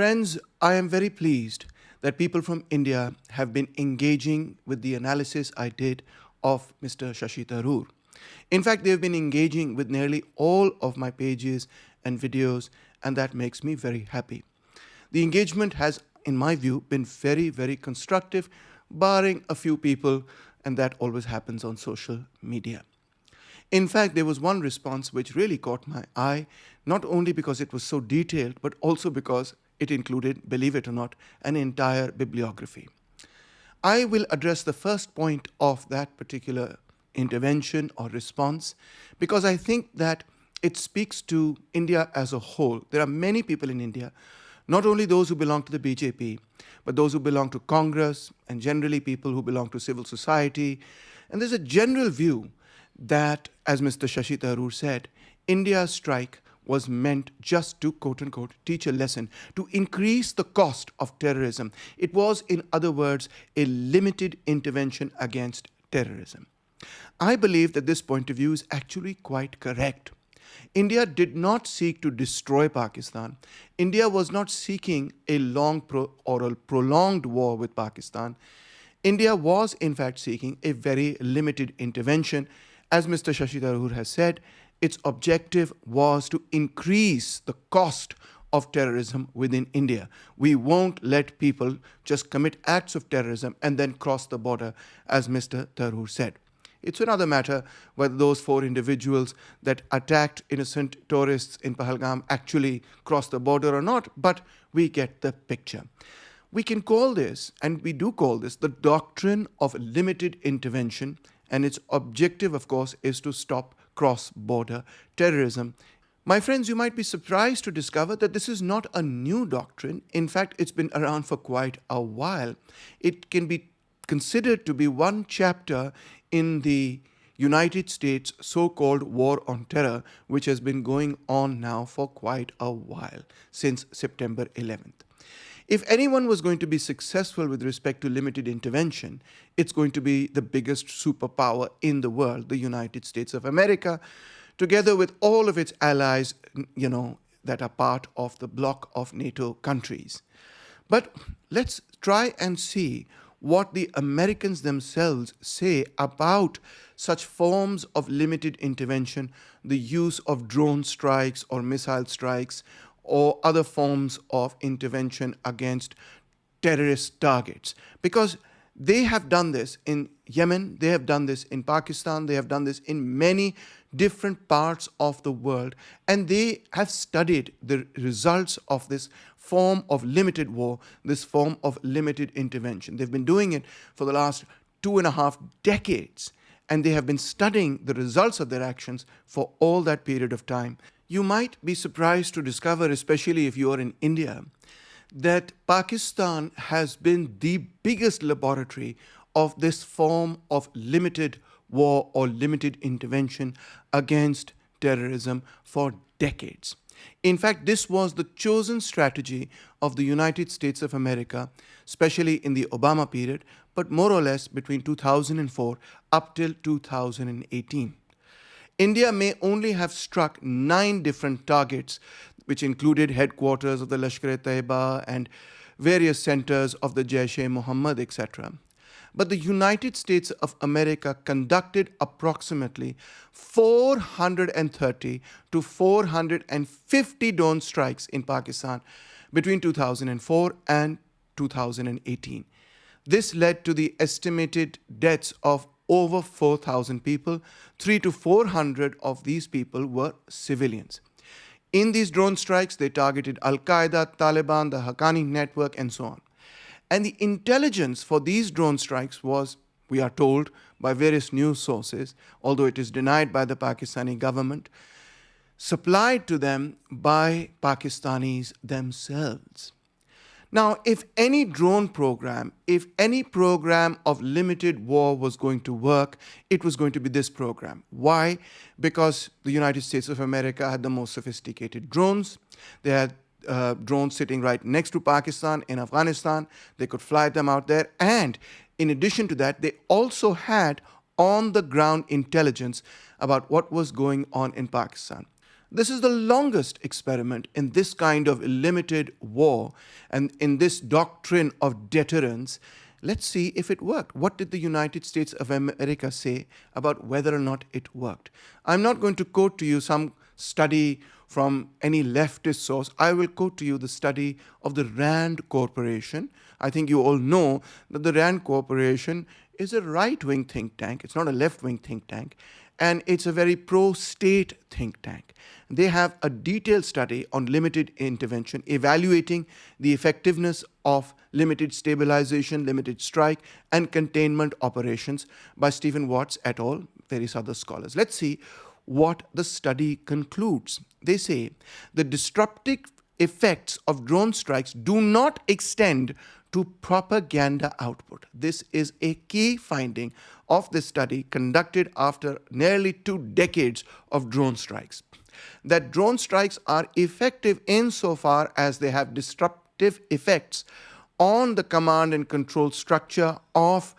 Friends, I am very pleased that people from India have been engaging with the analysis I did of Mr. Shashi Tharoor. In fact, they've been engaging with nearly all of my pages and videos, and that makes me very happy. The engagement has, in my view, been very, very constructive, barring a few people, and that always happens on social media. In fact, there was one response which really caught my eye, not only because it was so detailed, but also because it included, believe it or not, an entire bibliography. I will address the first point of that particular intervention or response because I think that it speaks to India as a whole. There are many people in India, not only those who belong to the BJP, but those who belong to Congress and generally people who belong to civil society. And there's a general view that, as Mr. Shashi Tharoor said, India's strike was meant just to, quote-unquote, teach a lesson, to increase the cost of terrorism. It was, in other words, a limited intervention against terrorism. I believe that this point of view is actually quite correct. India did not seek to destroy Pakistan. India was not seeking a prolonged war with Pakistan. India was, in fact, seeking a very limited intervention. As Mr. Shashi Tharoor has said, its objective was to increase the cost of terrorism within India. We won't let people just commit acts of terrorism and then cross the border, as Mr. Tharoor said. It's another matter whether those 4 individuals that attacked innocent tourists in Pahalgam actually crossed the border or not, but we get the picture. We can call this, and we do call this, the doctrine of limited intervention, and its objective, of course, is to stop cross-border terrorism. My friends, you might be surprised to discover that this is not a new doctrine. In fact, it's been around for quite a while. It can be considered to be one chapter in the United States so-called war on terror, which has been going on now for quite a while, since September 11th. If anyone was going to be successful with respect to limited intervention, it's going to be the biggest superpower in the world, the United States of America, together with all of its allies, that are part of the bloc of NATO countries. But let's try and see what the Americans themselves say about such forms of limited intervention, the use of drone strikes or missile strikes, or other forms of intervention against terrorist targets. Because they have done this in Yemen, they have done this in Pakistan, they have done this in many different parts of the world, and they have studied the results of this form of limited war, this form of limited intervention. They've been doing it for the last 2.5 decades, and they have been studying the results of their actions for all that period of time. You might be surprised to discover, especially if you are in India, that Pakistan has been the biggest laboratory of this form of limited war or limited intervention against terrorism for decades. In fact, this was the chosen strategy of the United States of America, especially in the Obama period, but more or less between 2004 up till 2018. India may only have struck 9 different targets, which included headquarters of the Lashkar-e-Taiba and various centers of the Jaish-e-Mohammed, etc. But the United States of America conducted approximately 430 to 450 drone strikes in Pakistan between 2004 and 2018. This led to the estimated deaths of over 4,000 people. 300 to 400 of these people were civilians. In these drone strikes, they targeted Al-Qaeda, Taliban, the Haqqani network, and so on. And the intelligence for these drone strikes was, we are told by various news sources, although it is denied by the Pakistani government, supplied to them by Pakistanis themselves. Now, if any drone program, if any program of limited war was going to work, it was going to be this program. Why? Because the United States of America had the most sophisticated drones. They had drones sitting right next to Pakistan in Afghanistan. They could fly them out there. And in addition to that, they also had on-the-ground intelligence about what was going on in Pakistan. This is the longest experiment in this kind of limited war and in this doctrine of deterrence. Let's see if it worked. What did the United States of America say about whether or not it worked? I'm not going to quote to you some study from any leftist source. I will quote to you the study of the Rand Corporation. I think you all know that the Rand Corporation is a right-wing think tank. It's not a left-wing think tank. And it's a very pro-state think tank. They have a detailed study on limited intervention, evaluating the effectiveness of limited stabilization, limited strike, and containment operations by Stephen Watts et al., various other scholars. Let's see what the study concludes. They say the disruptive effects of drone strikes do not extend to propaganda output. This is a key finding of this study conducted after nearly 2 decades of drone strikes. That drone strikes are effective insofar as they have disruptive effects on the command and control structure of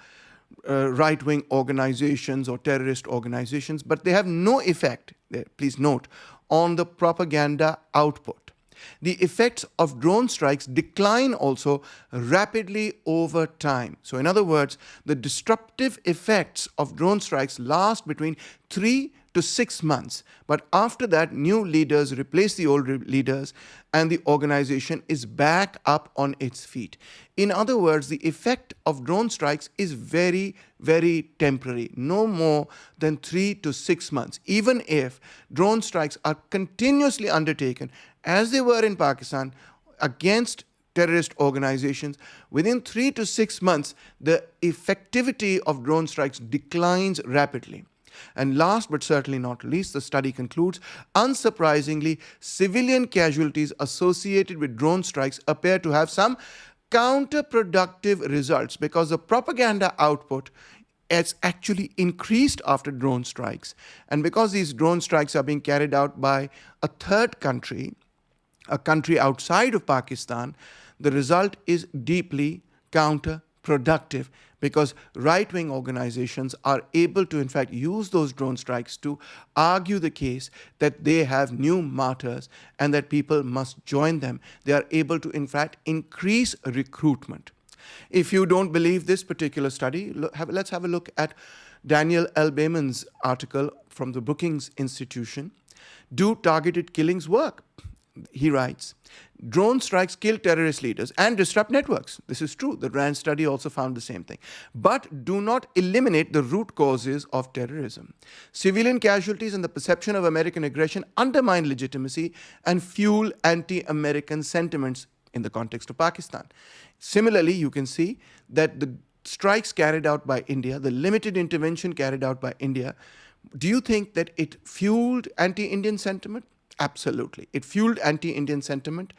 right-wing organizations or terrorist organizations, but they have no effect, please note, on the propaganda output. The effects of drone strikes decline also rapidly over time. So in other words, the disruptive effects of drone strikes last between 3 to 6 months. But after that, new leaders replace the old leaders and the organization is back up on its feet. In other words, the effect of drone strikes is very, very temporary, no more than 3 to 6 months. Even if drone strikes are continuously undertaken, as they were in Pakistan, against terrorist organizations, within 3 to 6 months, the effectivity of drone strikes declines rapidly. And last but certainly not least, the study concludes, unsurprisingly, civilian casualties associated with drone strikes appear to have some counterproductive results because the propaganda output has actually increased after drone strikes. And because these drone strikes are being carried out by a third country, a country outside of Pakistan, the result is deeply counterproductive because right-wing organizations are able to, in fact, use those drone strikes to argue the case that they have new martyrs and that people must join them. They are able to, in fact, increase recruitment. If you don't believe this particular study, let's have a look at Daniel L. Bayman's article from the Brookings Institution. Do targeted killings work? He writes, drone strikes kill terrorist leaders and disrupt networks. This is true. The Rand study also found the same thing. But do not eliminate the root causes of terrorism. Civilian casualties and the perception of American aggression undermine legitimacy and fuel anti-American sentiments in the context of Pakistan. Similarly, you can see that the strikes carried out by India, the limited intervention carried out by India, do you think that it fueled anti-Indian sentiment? Absolutely. It fueled anti-Indian sentiment.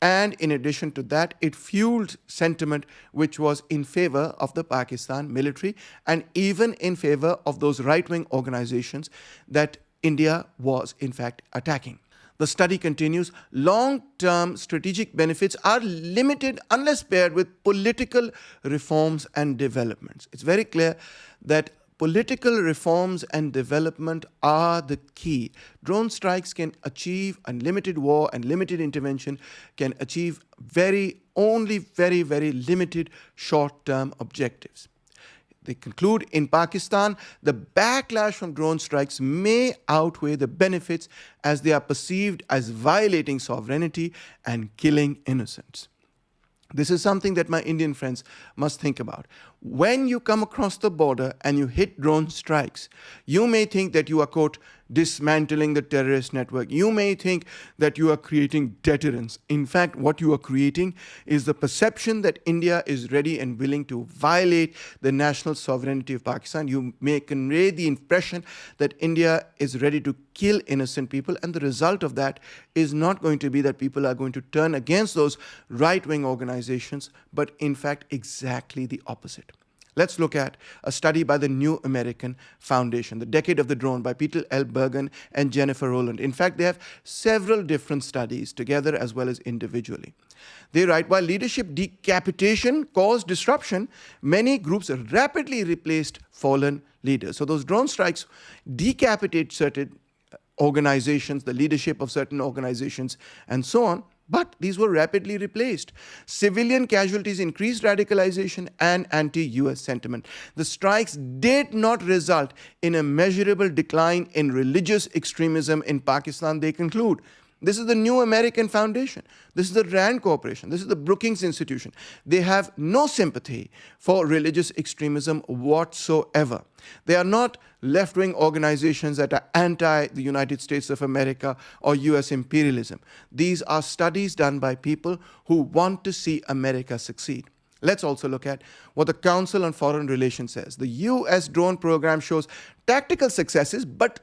And in addition to that, it fueled sentiment which was in favor of the Pakistan military and even in favor of those right-wing organizations that India was in fact attacking. The study continues, long-term strategic benefits are limited unless paired with political reforms and developments. It's very clear that political reforms and development are the key. Drone strikes can achieve unlimited war and limited intervention can achieve only very, very limited short-term objectives. They conclude, in Pakistan, the backlash from drone strikes may outweigh the benefits as they are perceived as violating sovereignty and killing innocents. This is something that my Indian friends must think about. When you come across the border and you hit drone strikes, you may think that you are, quote, dismantling the terrorist network. You may think that you are creating deterrence. In fact, what you are creating is the perception that India is ready and willing to violate the national sovereignty of Pakistan. You may convey the impression that India is ready to kill innocent people, and the result of that is not going to be that people are going to turn against those right-wing organizations, but in fact exactly the opposite. Let's look at a study by the New American Foundation, The Decade of the Drone by Peter L. Bergen and Jennifer Rowland. In fact, they have several different studies together as well as individually. They write, while leadership decapitation caused disruption, many groups rapidly replaced fallen leaders. So those drone strikes decapitate certain organizations, the leadership of certain organizations, and so on. But these were rapidly replaced. Civilian casualties increased radicalization and anti-US sentiment. The strikes did not result in a measurable decline in religious extremism in Pakistan, they conclude. This is the New American Foundation. This is the Rand Corporation. This is the Brookings Institution. They have no sympathy for religious extremism whatsoever. They are not left-wing organizations that are anti the United States of America or US imperialism. These are studies done by people who want to see America succeed. Let's also look at what the Council on Foreign Relations says. The US drone program shows tactical successes, but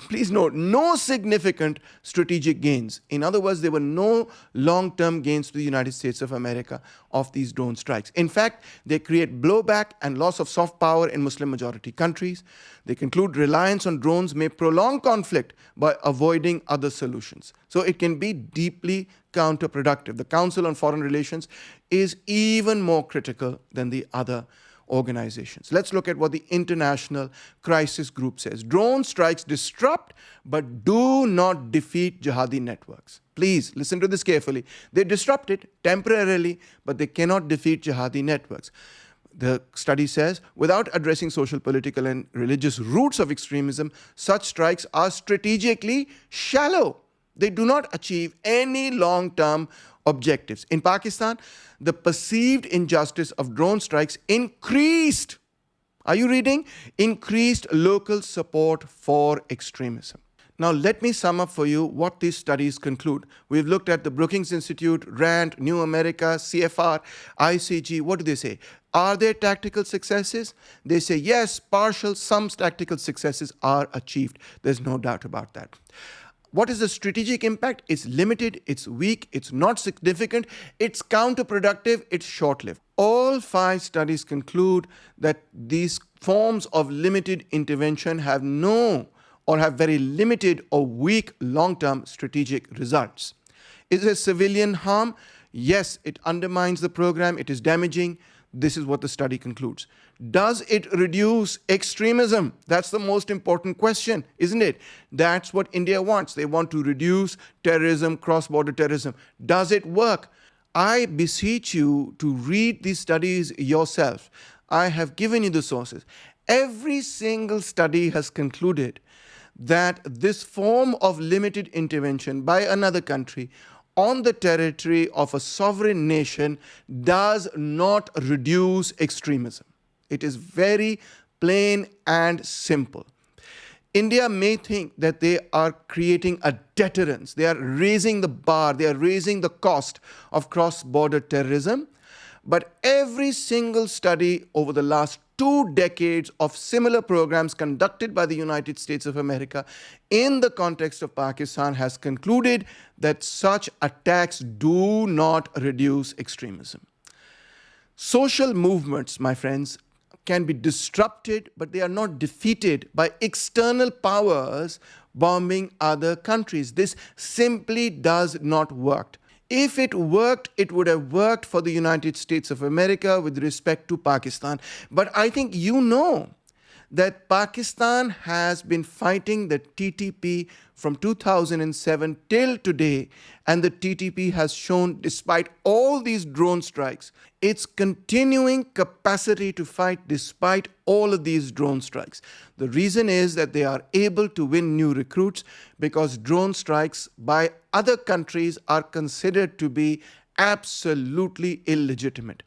please note, no significant strategic gains. In other words, there were no long-term gains to the United States of America of these drone strikes. In fact, they create blowback and loss of soft power in Muslim-majority countries. They conclude reliance on drones may prolong conflict by avoiding other solutions. So it can be deeply counterproductive. The Council on Foreign Relations is even more critical than the other organizations. Let's look at what the International Crisis Group says. Drone strikes disrupt but do not defeat jihadi networks. Please listen to this carefully. They disrupt it temporarily, but they cannot defeat jihadi networks. The study says, without addressing social, political, and religious roots of extremism, such strikes are strategically shallow. They do not achieve any long-term objectives. In Pakistan, the perceived injustice of drone strikes increased. Are you reading? Increased local support for extremism. Now, let me sum up for you what these studies conclude. We've looked at the Brookings Institute, RAND, New America, CFR, ICG. What do they say? Are there tactical successes? They say yes, partial, some tactical successes are achieved. There's no doubt about that. What is the strategic impact? It's limited, it's weak, it's not significant, it's counterproductive, it's short-lived. All 5 studies conclude that these forms of limited intervention have very limited or weak long-term strategic results. Is there civilian harm? Yes, it undermines the program, it is damaging. This is what the study concludes. Does it reduce extremism? That's the most important question, isn't it? That's what India wants. They want to reduce terrorism, cross-border terrorism. Does it work? I beseech you to read these studies yourself. I have given you the sources. Every single study has concluded that this form of limited intervention by another country on the territory of a sovereign nation does not reduce extremism. It is very plain and simple. India may think that they are creating a deterrence. They are raising the bar. They are raising the cost of cross-border terrorism. But every single study over the last 2 decades of similar programs conducted by the United States of America in the context of Pakistan has concluded that such attacks do not reduce extremism. Social movements, my friends, can be disrupted, but they are not defeated by external powers bombing other countries. This simply does not work. If it worked, it would have worked for the United States of America with respect to Pakistan. But I think you know that Pakistan has been fighting the TTP from 2007 till today, and the TTP has shown, despite all these drone strikes, its continuing capacity to fight despite all of these drone strikes. The reason is that they are able to win new recruits because drone strikes by other countries are considered to be absolutely illegitimate.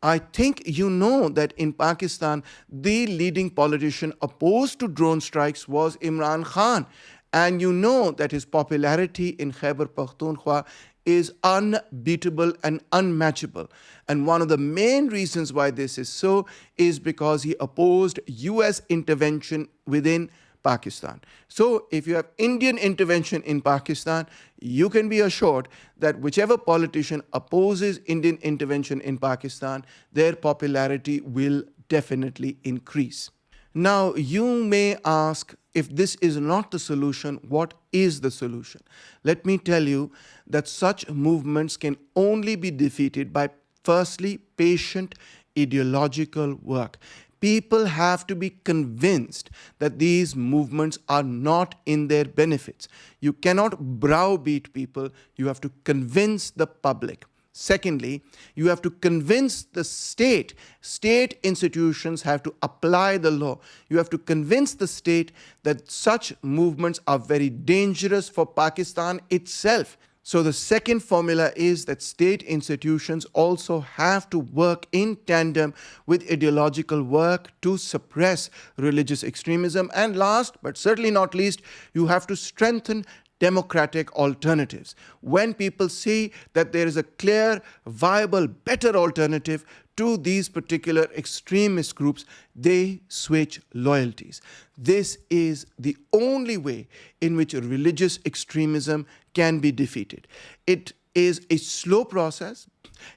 I think you know that in Pakistan, the leading politician opposed to drone strikes was Imran Khan. And you know that his popularity in Khyber Pakhtunkhwa is unbeatable and unmatchable. And one of the main reasons why this is so is because he opposed US intervention within Pakistan. So if you have Indian intervention in Pakistan, you can be assured that whichever politician opposes Indian intervention in Pakistan, their popularity will definitely increase. Now, you may ask, if this is not the solution, what is the solution? Let me tell you that such movements can only be defeated by, firstly, patient ideological work. People have to be convinced that these movements are not in their benefits. You cannot browbeat people, you have to convince the public. Secondly, you have to convince the state. State institutions have to apply the law. You have to convince the state that such movements are very dangerous for Pakistan itself. So the second formula is that state institutions also have to work in tandem with ideological work to suppress religious extremism. And last, but certainly not least, you have to strengthen democratic alternatives. When people see that there is a clear, viable, better alternative to these particular extremist groups, they switch loyalties. This is the only way in which religious extremism can be defeated. It is a slow process.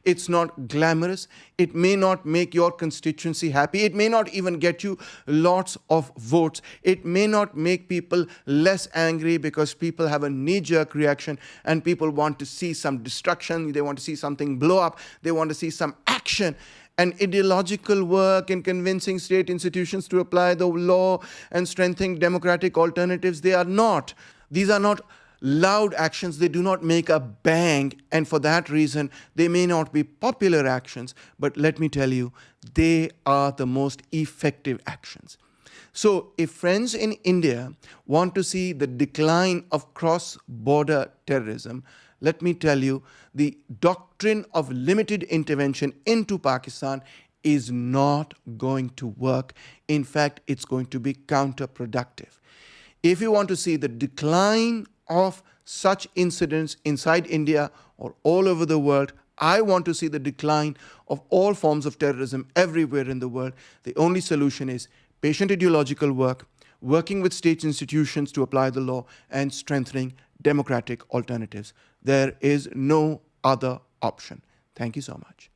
It's not glamorous. It may not make your constituency happy. It may not even get you lots of votes. It may not make people less angry because people have a knee-jerk reaction and people want to see some destruction. They want to see something blow up. They want to see some action. And ideological work in convincing state institutions to apply the law and strengthening democratic alternatives, these are not loud actions. They do not make a bang, and for that reason they may not be popular actions, but let me tell you, they are the most effective actions. So if friends in India want to see the decline of cross-border terrorism, let me tell you, the doctrine of limited intervention into Pakistan is not going to work. In fact, it's going to be counterproductive. If you want to see the decline of such incidents inside India or all over the world, I want to see the decline of all forms of terrorism everywhere in the world. The only solution is patient ideological work, working with state institutions to apply the law, and strengthening democratic alternatives. There is no other option. Thank you so much.